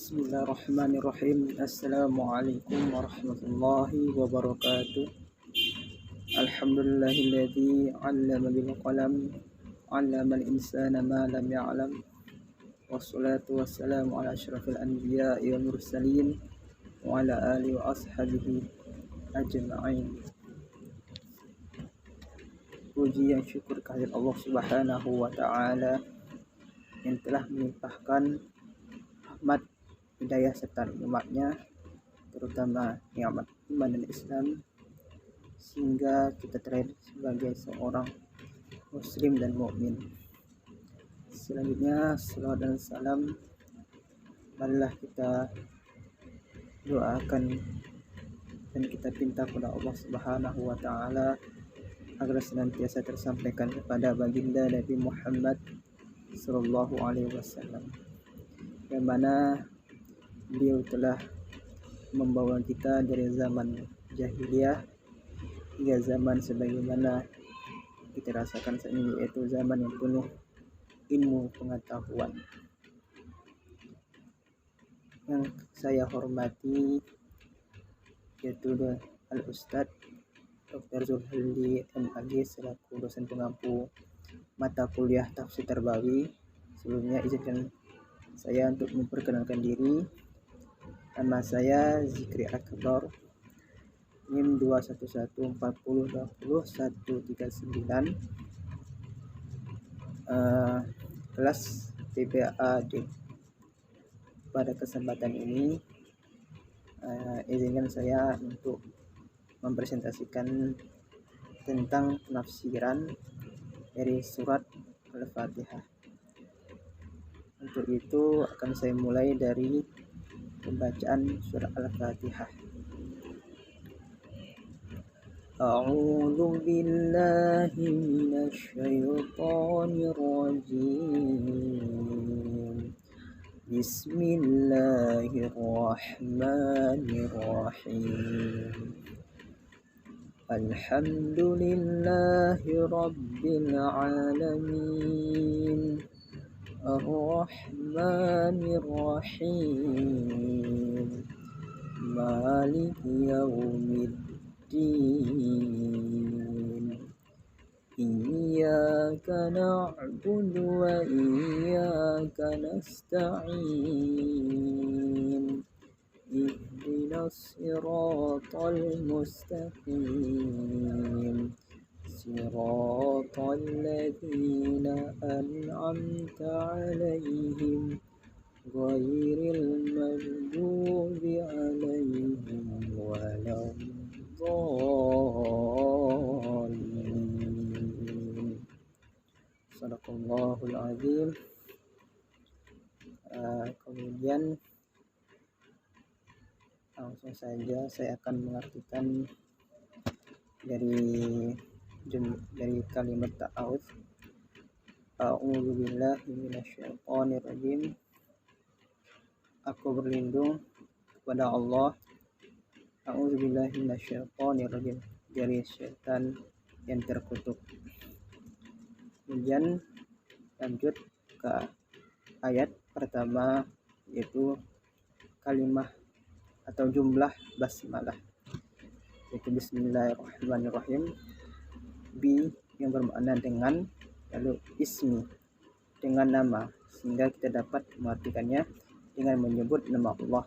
Bismillahirrahmanirrahim. Assalamualaikum warahmatullahi wabarakatuh. Alhamdulillahilladzi 'allama bil qalam 'allamal insana ma lam ya'lam. Wassalatu wassalamu ala asyrafil anbiya'i wal mursalin wa ala alihi wa ashabihi ajma'in. Puji dan syukur kehadirat Allah Subhanahu wa taala yang telah melimpahkan rahmat, hidayah serta nikmatnya, terutama nikmat iman dan Islam, sehingga kita terlahir sebagai seorang muslim dan mukmin. Selanjutnya, salawat dan salam marilah kita doakan dan kita pinta kepada Allah Subhanahu wa taala agar senantiasa tersampaikan kepada baginda Nabi Muhammad sallallahu alaihi wasallam, yang mana beliau telah membawa kita dari zaman jahiliyah hingga zaman sebagaimana kita rasakan saat ini, yaitu zaman yang penuh ilmu pengetahuan. Yang saya hormati yaitu Al-Ustadz Dr. Zulhilli MAG selaku dosen pengampu mata kuliah Tafsir Tarbawi. Sebelumnya izinkan saya untuk memperkenalkan diri. Nama saya Zikri Akbar, NIM 21140200139, kelas PPAD. Pada kesempatan ini izinkan saya untuk mempresentasikan tentang penafsiran dari surat Al-Fatihah. Untuk itu akan saya mulai dari pembacaan surat Al-Fatihah. A'udzu billahi minasy syaithanir rajim. Bismillahirrahmanirrahim. Alhamdulillahi rabbil alamin. Ar-Rahmanir Rahim. Maliki yaumiddin. Iyyaka na'budu wa iyyaka nasta'in. Ihdinas siratal mustaqim. Siratal ladzina an'amta 'alaihim ghairil maghdubi 'alaihim waladdallin. Shadaqallahul azim. Kemudian langsung saja saya akan mengartikan dari kalimat ta'awudz. A'udzu billahi minasyaitonir rajim. Aku berlindung kepada Allah. A'udzu billahi minasyaitonir rajim, dari syaitan yang terkutuk. Kemudian lanjut ke ayat pertama, yaitu kalimah atau jumlah basmalah, yaitu Bismillahirrahmanirrahim. Bi yang bermakna dengan, lalu ismi dengan nama, sehingga kita dapat mengartikannya dengan menyebut nama Allah.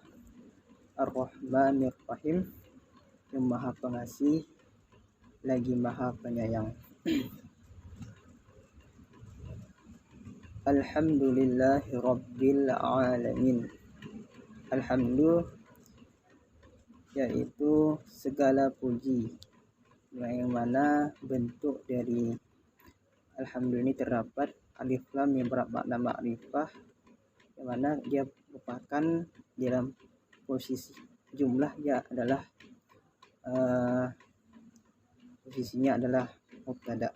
Ar-Rahmanir Rahim, yang maha pengasih lagi maha penyayang. Alhamdulillahi rabbil alamin. Alhamdulillah yaitu segala puji, yang mana bentuk dari alhamdulillah ini terdapat alif lam yang bermakna ma'rifah, yang mana dia merupakan dalam posisi jumlahnya adalah posisinya adalah mubtada.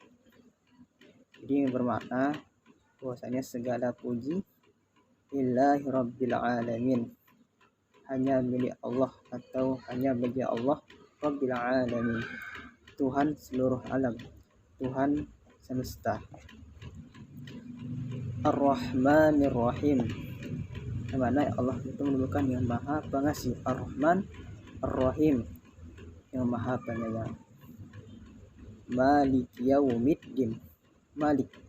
Jadi bermakna bahwasanya segala puji lillahi rabbil alamin, hanya milik Allah atau hanya bagi Allah rabbil alamin, Tuhan seluruh alam, Tuhan semesta. Ar-Rahmanir Rahim, Yang mana Allah itu merupakan yang maha pengasih, Ar-Rahman Ar-Rahim, yang maha penyayang. Malik Yaumiddin.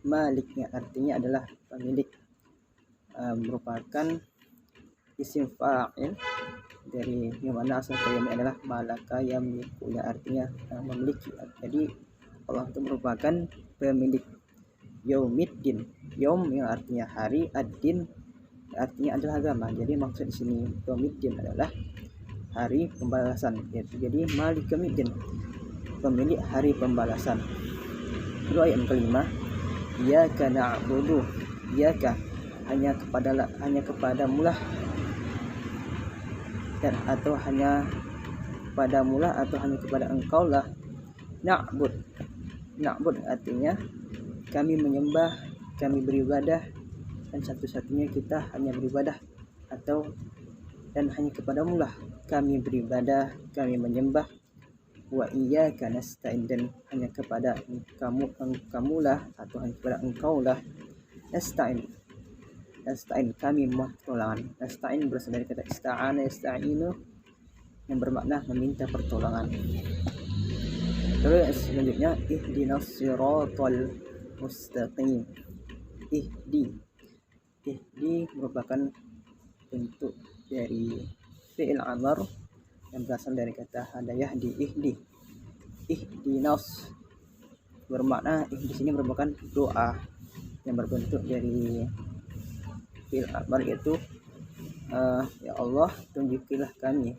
Maliknya artinya adalah pemilik, merupakan isim fa'il dari yang mana asal kalimanya adalah malaka yamliku, yang artinya memiliki. Jadi Allah itu merupakan pemilik. Yaumiddin, yaum yang artinya hari, ad-din artinya adalah agama. Jadi maksud di sini Yaumiddin adalah hari pembalasan. Jadi Malik Yaumiddin, pemilik hari pembalasan. Lalu ayat yang kelima, iyyaka na'budu, iyyaka hanya kepadamulah, dan atau hanya kepadamulah atau hanya kepada engkau lah. Na'bud artinya kami menyembah, kami beribadah, dan satu-satunya kita hanya beribadah, atau dan hanya kepadamu lah kami beribadah, kami menyembah. Wa iyyaka nasta'in, dan hanya kepada kamulah atau hanya kepada engkau lah. Nasta'in kami mohon pertolongan. Nasta'in berasal dari kata ista'ana yasta'inu, yang bermakna meminta pertolongan. Terus selanjutnya ihdinas siratal mustaqim. Ihdi merupakan bentuk dari fi'il amr yang berasal dari kata hadayah di ihdinas, bermakna di sini merupakan doa yang berbentuk dari fi'il amr, yaitu ya Allah tunjukilah kami,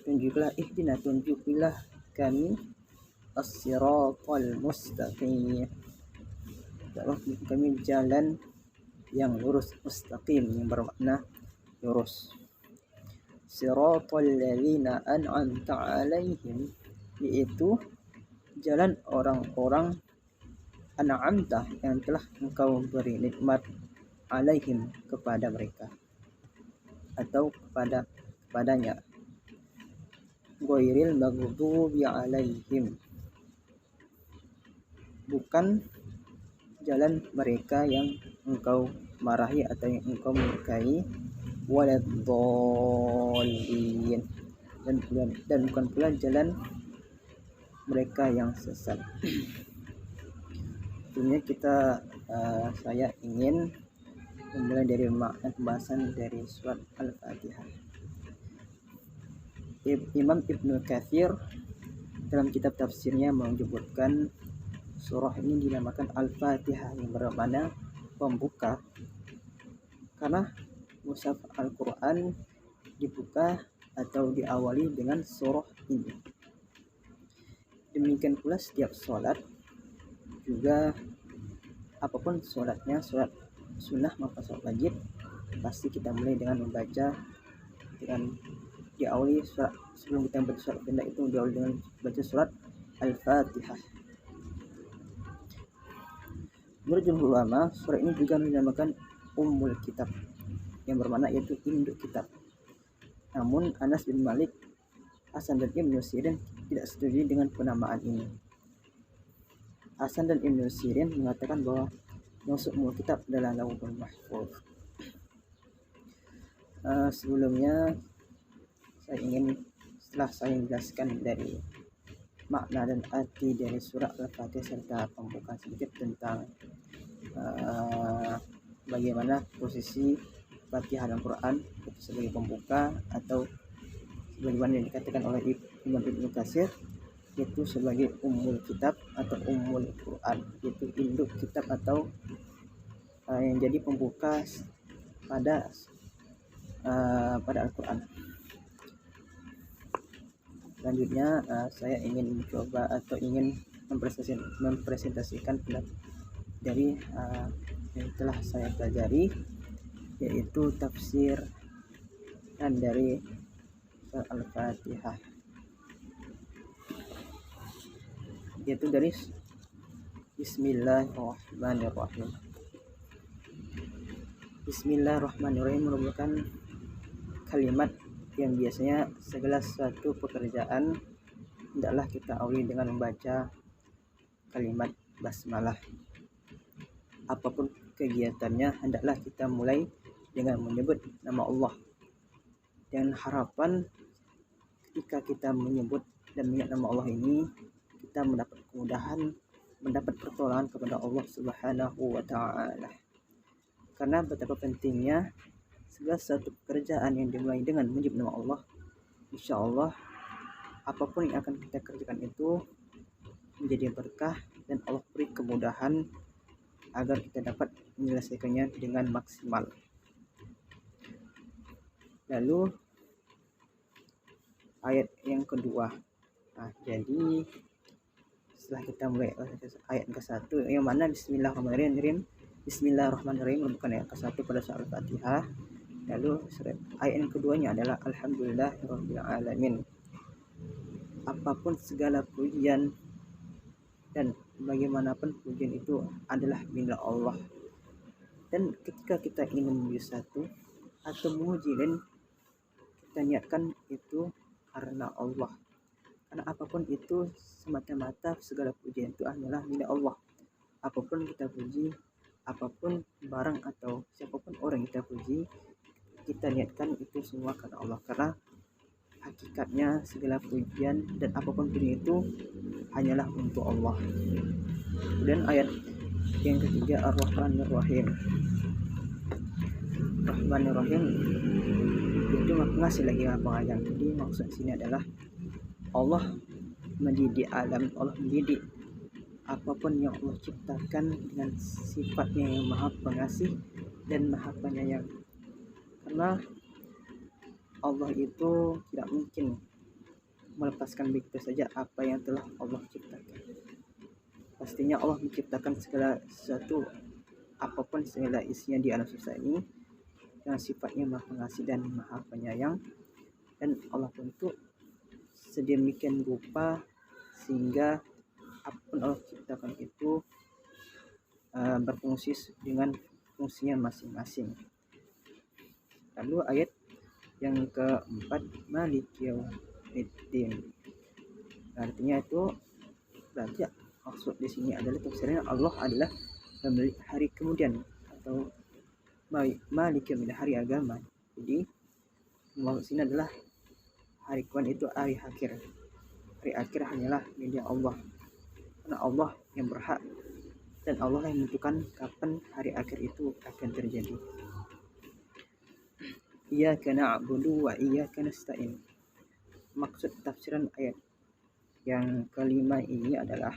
tunjukilah kami as-siratal mustaqim, Allah kami jalan yang lurus, mustaqim yang bermakna lurus. Siratal ladzina an'amta 'alaihim, yaitu jalan orang-orang an'amta yang telah engkau beri nikmat, 'alaihim kepada mereka atau kepadanya. Ghairil maghdubi 'alaihim, bukan jalan mereka yang engkau marahi atau yang engkau murkai, waladdallin, dan bukan pula jalan mereka yang sesat. Tentunya saya ingin memulai dari makna pembahasan dari surat Al-Fatihah. Imam Ibnu Katsir dalam kitab tafsirnya menyebutkan surah ini dinamakan Al-Fatihah, yang bermakna pembuka, karena mushaf Al-Quran dibuka atau diawali dengan surah ini. Demikian pula setiap sholat juga, apapun sholatnya, sholat sunnah maupun sholat wajib, pasti kita mulai dengan membaca, dengan diawali surat, sebelum kita membaca surat pendek itu diawali dengan baca surat Al-Fatihah. Menurut jumhur ulama, surah ini juga dinamakan Ummul Kitab, yang bermakna yaitu induk kitab. Namun Anas bin Malik, Hasan dan Ibnu Sirin tidak setuju dengan penamaan ini. Hasan dan Ibnu Sirin mengatakan bahwa maksud Ummul Kitab adalah Lauhul Mahfuz. Sebelumnya setelah saya menjelaskan dari makna dan arti dari surah Al-Fatihah serta pembukaan sedikit tentang bagaimana posisi Fatihah dalam Quran, itu sebagai pembuka atau sebagaimana yang dikatakan oleh Imam Ibnu Katsir, yaitu sebagai Ummul Kitab atau Ummul Quran, yaitu induk kitab atau yang jadi pembuka pada Al-Quran. Selanjutnya saya ingin mencoba atau ingin mempresentasikan dari yang telah saya pelajari, yaitu tafsir dan dari Al-Fatihah, yaitu dari Bismillahirrahmanirrahim. Bismillahirrahmanirrahim merupakan kalimat yang biasanya segala suatu pekerjaan hendaklah kita awali dengan membaca kalimat basmalah. Apapun kegiatannya hendaklah kita mulai dengan menyebut nama Allah, dengan harapan ketika kita menyebut dan mengingat nama Allah ini, kita mendapat kemudahan, mendapat pertolongan kepada Allah Subhanahu wa Ta'ala. Karena betapa pentingnya segala satu pekerjaan yang dimulai dengan menyebut nama Allah, insya Allah apapun yang akan kita kerjakan itu menjadi berkah dan Allah beri kemudahan agar kita dapat menyelesaikannya dengan maksimal. Lalu ayat yang kedua. Nah, jadi setelah kita mulai ayat ke-1 yang mana Bismillahirrahmanirrahim, merupakan ayat ke-1 pada surah Al-Fatihah. Lalu ayat yang keduanya adalah Alhamdulillahirabbil alamin. Apapun segala pujian dan bagaimanapun pujian itu adalah milik Allah. Dan ketika kita ingin memuji satu atau memuji lain, kita niatkan itu karena Allah. Karena apapun itu semata-mata segala pujian itu hanyalah milik Allah. Apapun kita puji, apapun barang atau siapapun orang kita puji, kita niatkan itu semua karena Allah. Karena hakikatnya segala pujian dan apapun pujian itu hanyalah untuk Allah. Kemudian ayat yang ketiga Ar-Rahmanir-Rahim. Rahmanir-Rahim itu ngasih lagi pengajian. Jadi maksud sini adalah Allah mendidik alam, Allah mendidik apapun yang Allah ciptakan dengan sifatnya yang maha pengasih dan maha penyayang. Karena Allah itu tidak mungkin melepaskan begitu saja apa yang telah Allah ciptakan. Pastinya Allah menciptakan segala sesuatu, apapun segala isinya di alam semesta ini dengan sifatnya maha pengasih dan maha penyayang. Dan Allah bentuk sedemikian rupa sehingga apapun Allah ciptakan itu berfungsi dengan fungsinya masing-masing. Lalu ayat yang keempat Maliki Yaumiddin. Artinya itu berarti maksud di sini adalah tafsirnya Allah adalah pemilik hari kemudian atau Maliki Yaumiddin, hari agama. Jadi maksud sini adalah hari kemudian itu hari akhir. Hari akhir hanyalah milik Allah. Karena Allah yang berhak dan Allah yang menentukan kapan hari akhir itu akan terjadi. Iyyaka na'budu wa iyyaka nasta'in. Maksud tafsiran ayat yang kelima ini adalah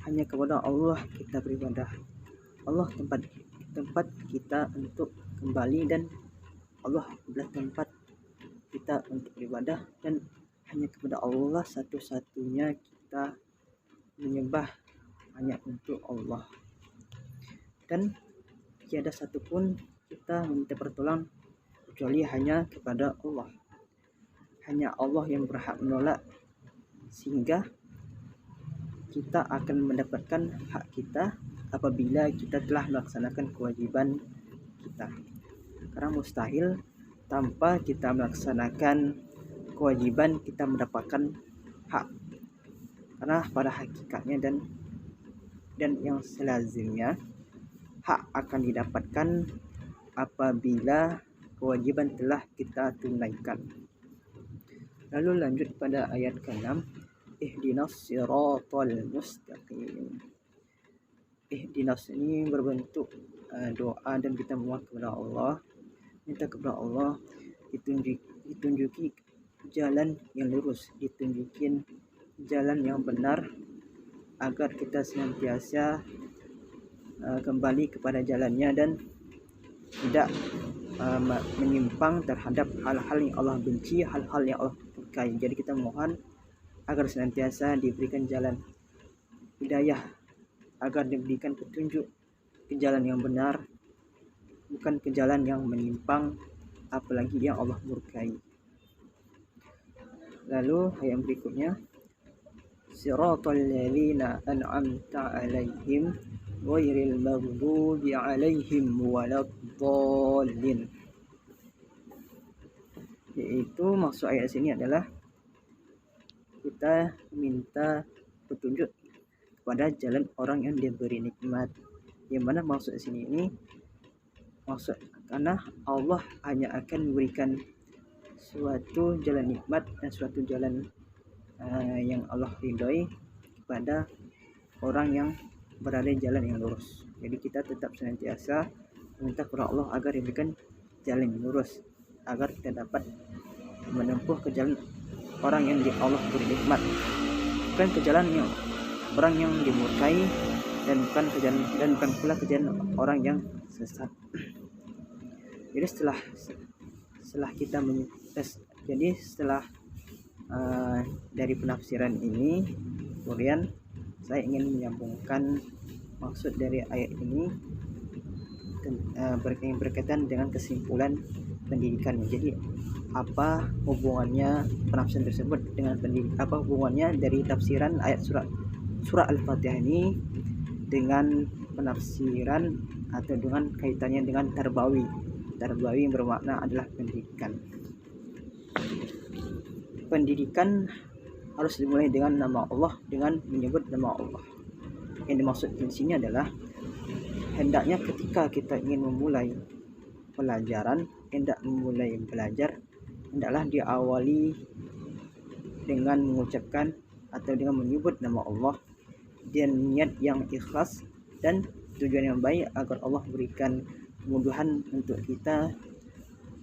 hanya kepada Allah kita beribadah. Allah tempat kita untuk kembali dan Allah adalah tempat kita untuk beribadah, dan hanya kepada Allah satu-satunya kita menyembah, hanya untuk Allah. Dan tiada satupun kita meminta pertolongan kecuali hanya kepada Allah. Hanya Allah yang berhak menolak, sehingga kita akan mendapatkan hak kita apabila kita telah melaksanakan kewajiban kita. Karena mustahil tanpa kita melaksanakan kewajiban kita mendapatkan hak. Karena pada hakikatnya dan yang selazimnya hak akan didapatkan apabila kewajiban telah kita tunaikan. Lalu lanjut pada ayat ke-6, Ihdinas siratal mustaqim. Ihdinas ini berbentuk doa dan kita memohon kepada Allah, minta kepada Allah ditunjuki jalan yang lurus, ditunjukin jalan yang benar agar kita senantiasa kembali kepada jalannya dan tidak menyimpang terhadap hal-hal yang Allah benci, hal-hal yang Allah murkai. Jadi kita mohon agar senantiasa diberikan jalan hidayah, agar diberikan petunjuk ke jalan yang benar, bukan ke jalan yang menyimpang, apalagi yang Allah murkai. Lalu ayat berikutnya, Siratal ladzina an'amta 'alaihim ghairil maghdubi 'alaihim waladdallin. Yaitu maksud ayat sini adalah kita minta petunjuk kepada jalan orang yang diberi nikmat. Yang mana maksud sini ini Maksud karena Allah hanya akan memberikan suatu jalan nikmat dan suatu jalan yang Allah ridhoi kepada orang yang berada di jalan yang lurus. Jadi kita tetap senantiasa meminta kepada Allah agar diberikan jalan yang lurus, agar kita dapat menempuh ke jalan orang yang Allah beri nikmat, bukan ke jalan yang orang yang dimurkai, dan bukan pula ke jalan orang yang sesat. Jadi setelah kita dari penafsiran ini, kemudian saya ingin menyambungkan maksud dari ayat ini berkaitan dengan kesimpulan pendidikan. Jadi apa hubungannya penafsiran tersebut dengan pendidikan? Apa hubungannya dari tafsiran ayat surah Al-Fatihah ini dengan penafsiran atau dengan kaitannya dengan tarbawi yang bermakna adalah pendidikan. Pendidikan harus dimulai dengan nama Allah, dengan menyebut nama Allah. Yang dimaksud di sini adalah hendaknya ketika kita ingin memulai pelajaran, belajar, hendaklah diawali dengan mengucapkan atau dengan menyebut nama Allah dan niat yang ikhlas dan tujuan yang baik, agar Allah berikan kemudahan untuk kita,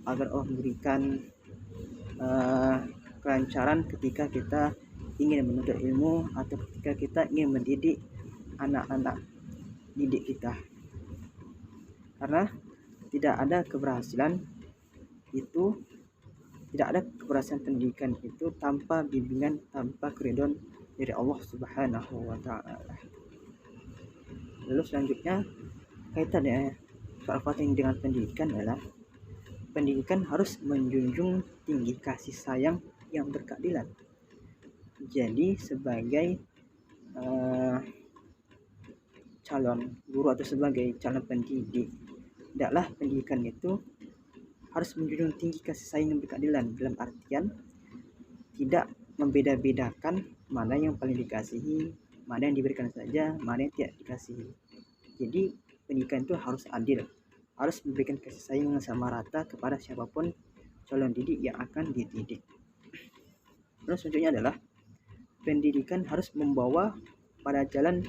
agar Allah berikan kelancaran ketika kita ingin menuntut ilmu atau ketika kita ingin mendidik anak-anak didik kita. Karena tidak ada keberhasilan pendidikan itu tanpa bimbingan, tanpa keridhaan dari Allah Subhanahu wa taala. Lalu selanjutnya kaitannya soal Fatihah dengan pendidikan adalah pendidikan harus menjunjung tinggi kasih sayang yang berkeadilan. Jadi sebagai calon guru atau sebagai calon pendidik, hendaklah pendidikan itu harus menjunjung tinggi kasih sayang yang berkeadilan, dalam artian tidak membeda-bedakan mana yang paling dikasihi, mana yang diberikan saja, mana yang tidak dikasihi. Jadi pendidikan itu harus adil, harus memberikan kasih sayang yang sama rata kepada siapapun calon didik yang akan dididik. Terus selanjutnya adalah pendidikan harus membawa pada jalan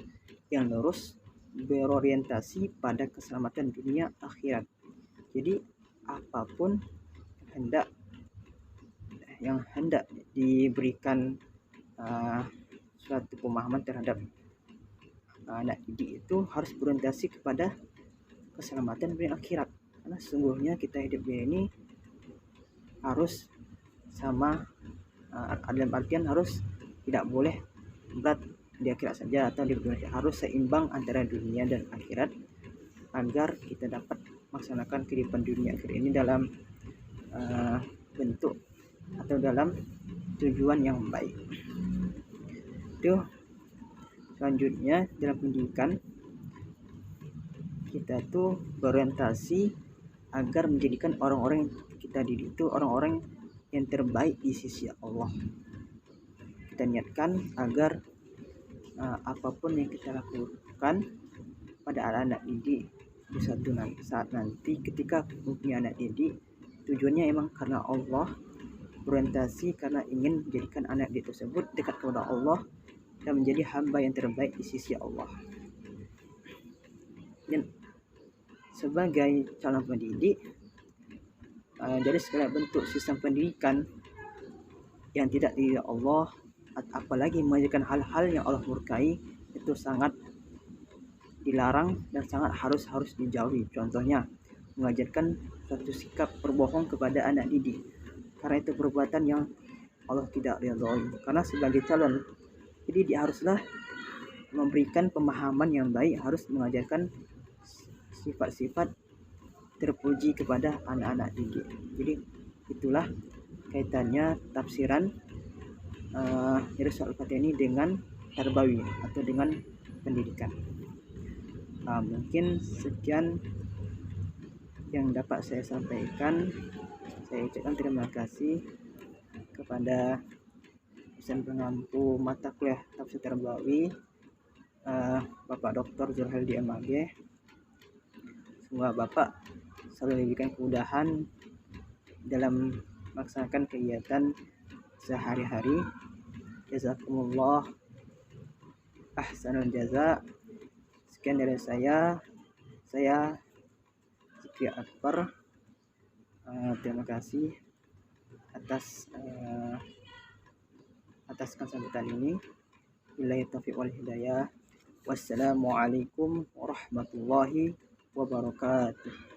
yang lurus, berorientasi pada keselamatan dunia akhirat. Jadi apapun yang hendak diberikan suatu pemahaman terhadap anak didik itu harus berorientasi kepada keselamatan dunia akhirat. Karena sesungguhnya kita hidup di ini harus sama, dalam artian harus tidak boleh berat di akhirat saja atau di dunia, harus seimbang antara dunia dan akhirat, agar kita dapat melaksanakan kehidupan dunia akhirat ini dalam bentuk atau dalam tujuan yang baik. Itu selanjutnya dalam pendidikan kita tuh berorientasi agar menjadikan orang-orang yang kita didik itu orang-orang yang terbaik di sisi Allah. Kita niatkan agar apapun yang kita lakukan pada anak-anak didik di suatu saat nanti ketika punya anak didik, tujuannya emang karena Allah, berorientasi karena ingin menjadikan anak didik tersebut dekat kepada Allah dan menjadi hamba yang terbaik di sisi Allah. Dan sebagai calon pendidik, dari segala bentuk sistem pendidikan yang tidak diridhoi Allah, apalagi mengajarkan hal-hal yang Allah murkai, itu sangat dilarang dan sangat harus dijauhi. Contohnya mengajarkan suatu sikap berbohong kepada anak didik, karena itu perbuatan yang Allah tidak ridhoi. Karena sebagai calon pendidik haruslah memberikan pemahaman yang baik, harus mengajarkan sifat-sifat terpuji kepada anak-anak didik. Jadi itulah kaitannya tafsiran dari surah Al-Fatihah ini dengan tarbawi atau dengan pendidikan. Mungkin sekian yang dapat saya sampaikan. Saya ucapkan terima kasih kepada dosen pengampu mata kuliah tafsir tarbawi, Bapak Dr. Zulhaldi MAG. Semoga Bapak selalu diberikan kemudahan dalam melaksanakan kegiatan sehari-hari. Jazakumullah ahsanul jaza. Sekian dari saya Zikri Akbar. Terima kasih atas sambutan ini. Billahi taufiq wal hidayah. Wassalamualaikum warahmatullahi wabarakatuh.